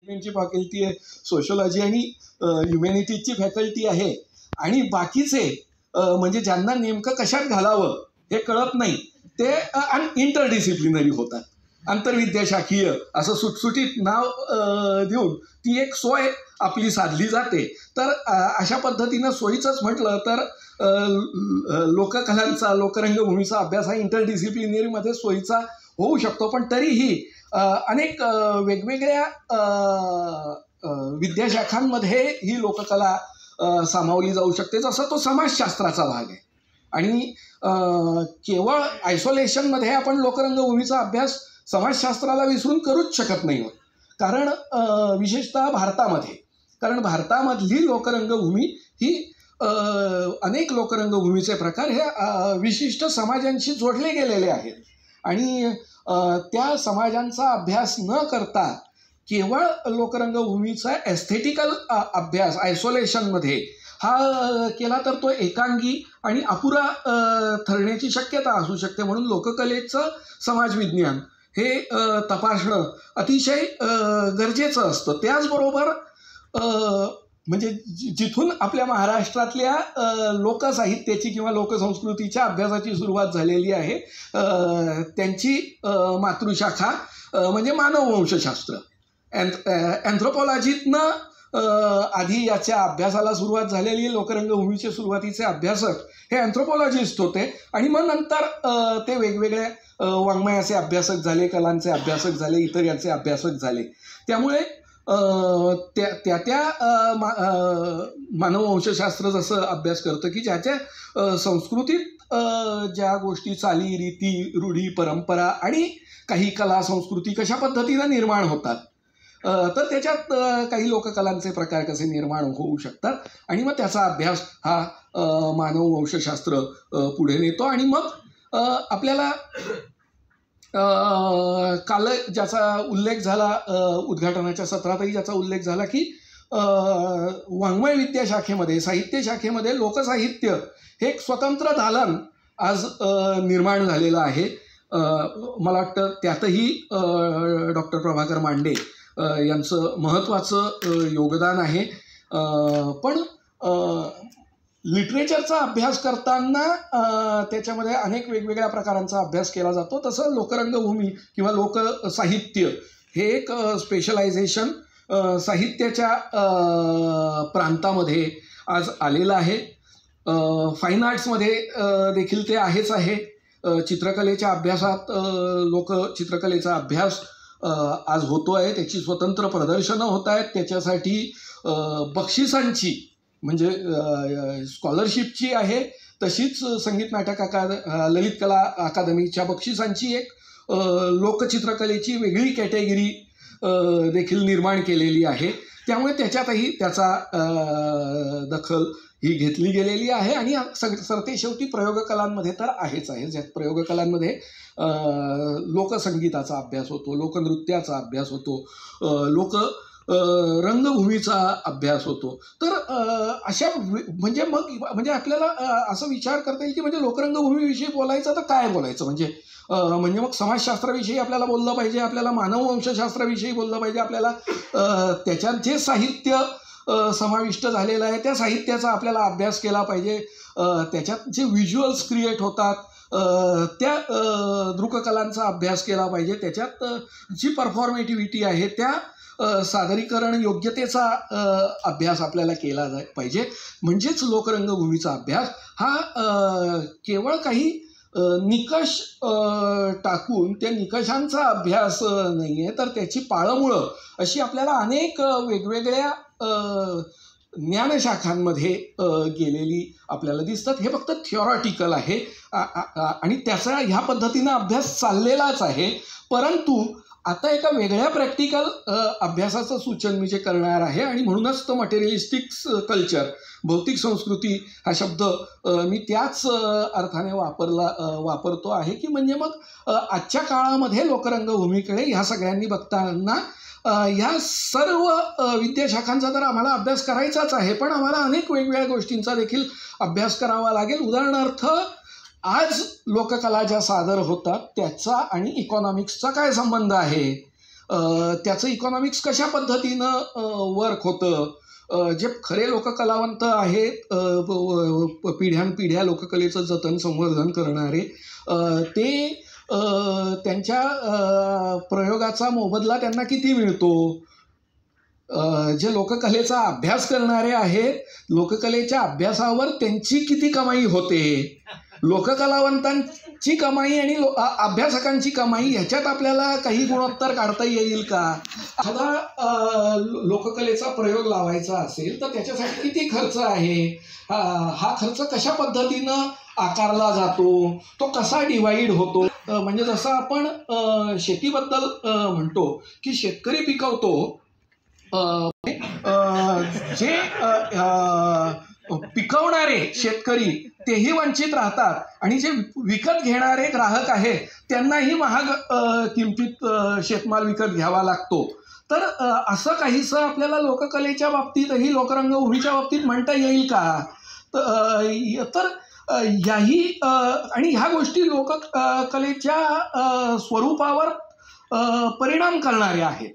ची फॅकल्टी आहे, सोशोलॉजी आणि ह्युमॅनिटीजची फॅकल्टी आहे आणि बाकीचे म्हणजे ज्यांना नेमकं कशात घालावं हे कळत नाही ते इंटरडिसिप्लिनरी होतात. आंतरविद्याशाखीय असं सुटसुटीत नाव देऊन ती एक सोय आपली साधली जाते. तर अशा पद्धतीनं सोयीचंच म्हटलं तर लोककलांचा लोकरंगभूमीचा अभ्यास हा इंटरडिसिप्लिनरीमध्ये सोयीचा होऊ शकतो. पण तरीही अनेक वेगवेगळ्या विद्याशाखांमध्ये ही लोककला सामावली जाऊ शकते. जसं तो समाजशास्त्राचा भाग आहे आणि केवळ आयसोलेशनमध्ये आपण लोकरंगभूमीचा अभ्यास समाजशास्त्राला विसरून करूच शकत नाही. कारण विशेषतः भारतामधली लोकरंगभूमी ही अनेक लोकरंगभूमीचे प्रकार हे विशिष्ट समाजांशी जोडले गेलेले आहेत आणि त्या समाजांचा अभ्यास न करता केवळ लोकरंगभूमीचा एस्थेटिकल अभ्यास आयसोलेशनमध्ये हा केला तर तो एकांगी आणि अपुरा ठरण्याची शक्यता असू शकते. म्हणून लोककलेचं समाजविज्ञान हे तपासणं अतिशय गरजेचं असतं. त्याचबरोबर म्हणजे जिथून आपल्या महाराष्ट्रातल्या लोकसाहित्याची किंवा लोकसंस्कृतीच्या अभ्यासाची सुरुवात झालेली आहे त्यांची मातृशाखा म्हणजे मानववंशशास्त्र. अँथ्रोपॉलॉजीतनं आधी याच्या अभ्यासाला सुरुवात झालेली. लोकरंगभूमीचे सुरुवातीचे अभ्यासक हे अँथ्रोपॉलॉजिस्ट होते आणि मग नंतर ते वेगवेगळे वाङ्मयाचे अभ्यासक झाले, कलांचे अभ्यासक झाले, इतर याचे अभ्यासक झाले. त्यामुळे त्या मानववंशशास्त्र जसं अभ्यास करतं की ज्याच्या संस्कृतीत ज्या गोष्टी चाली रीती रूढी परंपरा आणि काही कला संस्कृती कशा पद्धतीनं निर्माण होतात तर त्याच्यात काही लोककलांचे प्रकार कसे निर्माण होऊ शकतात आणि मग त्याचा अभ्यास हा मानववंशशास्त्र पुढे नेतो. आणि मग आपल्याला काल ज्याचा उल्लेख झाला उद्घाटनाच्या सत्रातही ज्याचा उल्लेख झाला की वाङ्मय विद्याशाखेमध्ये साहित्य शाखेमध्ये लोकसाहित्य हे एक स्वतंत्र दालन आज निर्माण झालेलं आहे. मला वाटतं त्यातही डॉक्टर प्रभाकर मांडे यांचं महत्त्वाचं योगदान आहे. पण लिटरेचरचा अभ्यास करताना त्याच्यामध्ये अनेक वेगवेगळ्या प्रकारांचा अभ्यास केला जातो. तसं लोकरंगभूमी किंवा लोकसाहित्य हे एक स्पेशलायझेशन साहित्याच्या प्रांतामध्ये आज आलेलं आहे. फाईन आर्ट्समध्ये देखील ते आहेच आहे. चित्रकलेच्या अभ्यासात लोकचित्रकलेचा अभ्यास आज होतो आहे. त्याची स्वतंत्र प्रदर्शनं होत आहेत. त्याच्यासाठी बक्षिसांची म्हणजे स्कॉलरशिपची आहे तशीच संगीत नाटक ललित कला अकादमीच्या बक्षिसांची एक लोकचित्रकलेची वेगळी कॅटेगरी देखील निर्माण केलेली आहे. त्यामुळे त्याच्यातही त्याचा दखल ही घेतली गेलेली आहे. आणि सरतेशेवटी प्रयोगकलांमध्ये तर आहेच आहे. ज्यात प्रयोगकलांमध्ये लोकसंगीताचा अभ्यास होतो, लोकनृत्याचा अभ्यास होतो, रंगभूमीचा अभ्यास होतो. तर अशा म्हणजे आपल्याला असं विचार करता येईल की म्हणजे लोकरंगभूमीविषयी बोलायचं तर काय बोलायचं म्हणजे मग समाजशास्त्राविषयी आपल्याला बोललं पाहिजे, आपल्याला मानववंशशास्त्राविषयी बोललं पाहिजे, आपल्याला त्याच्यात जे साहित्य समाविष्ट झालेलं आहे त्या साहित्याचा आपल्याला अभ्यास केला पाहिजे. त्याच्यात जे व्हिज्युअल्स क्रिएट होतात त्या दृककलांचा अभ्यास केला पाहिजे. त्याच्यात जी परफॉर्मेटिव्हिटी आहे त्या सादरीकरण योग्यतेचा अभ्यास आपल्याला केला पाहिजे. म्हणजेच लोकरंगभूमीचा अभ्यास हा केवळ काही निकष टाकून त्या निकषांचा अभ्यास नाही आहे तर त्याची पाळंमुळं अशी आपल्याला अनेक वेगवेगळ्या ज्ञानशाखांमध्ये गेलेली आपल्याला दिसतात. हे फक्त थिओरॉटिकल आहे आणि त्याचा ह्या पद्धतीनं अभ्यास चाललेलाच आहे. परंतु आता एका वेगळ्या प्रॅक्टिकल अभ्यासाचं सूचन मी जे करणार आहे आणि म्हणूनच तो मटेरियलिस्टिक्स कल्चर भौतिक संस्कृती हा शब्द मी त्याच अर्थाने वापरतो आहे की म्हणजे मग आजच्या काळामध्ये लोकरंगभूमीकडे ह्या सगळ्यांनी बघताना ह्या सर्व विद्याशाखांचा तर आम्हाला अभ्यास करायचाच आहे पण आम्हाला अनेक वेगवेगळ्या गोष्टींचा देखील अभ्यास करावा लागेल. उदाहरणार्थ आज लोककला ज्या सादर होतात त्याचा आणि इकॉनॉमिक्सचा काय संबंध आहे, त्याचं इकॉनॉमिक्स कशा पद्धतीनं वर्क होतं, जे खरे लोककलावंत आहेत, पिढ्यानपिढ्या लोककलेचं जतन संवर्धन करणारे, ते त्यांच्या प्रयोगाचा मोबदला त्यांना किती मिळतो, जे लोककलेचा अभ्यास करणारे आहेत लोककलेच्या अभ्यासावर त्यांची किती कमाई होते, लोककलावंतांची कमाई आणि अभ्यासकांची कमाई ह्याच्यात आपल्याला काही गुणोत्तर काढता येईल का? एखादा लोककलेचा प्रयोग लावायचा असेल तर त्याच्यासाठी किती खर्च आहे, हा खर्च कशा पद्धतीनं आकारला जातो, तो कसा डिवाइड होतो. म्हणजे जसं आपण शेतीबद्दल म्हणतो की शेतकरी पिकवतो, जे पिकवणारे शेतकरी तेही वंचित राहतात आणि जे विकत घेणारे ग्राहक आहेत त्यांनाही महाग किमतीत शेतमाल विकत घ्यावा लागतो. तर असं काहीसं आपल्याला लोककलेच्या बाबतीतही, लोकरंगभूमीच्या बाबतीत म्हणता येईल का? तर याही आणि ह्या गोष्टी लोककलेच्या स्वरूपावर परिणाम करणाऱ्या आहेत.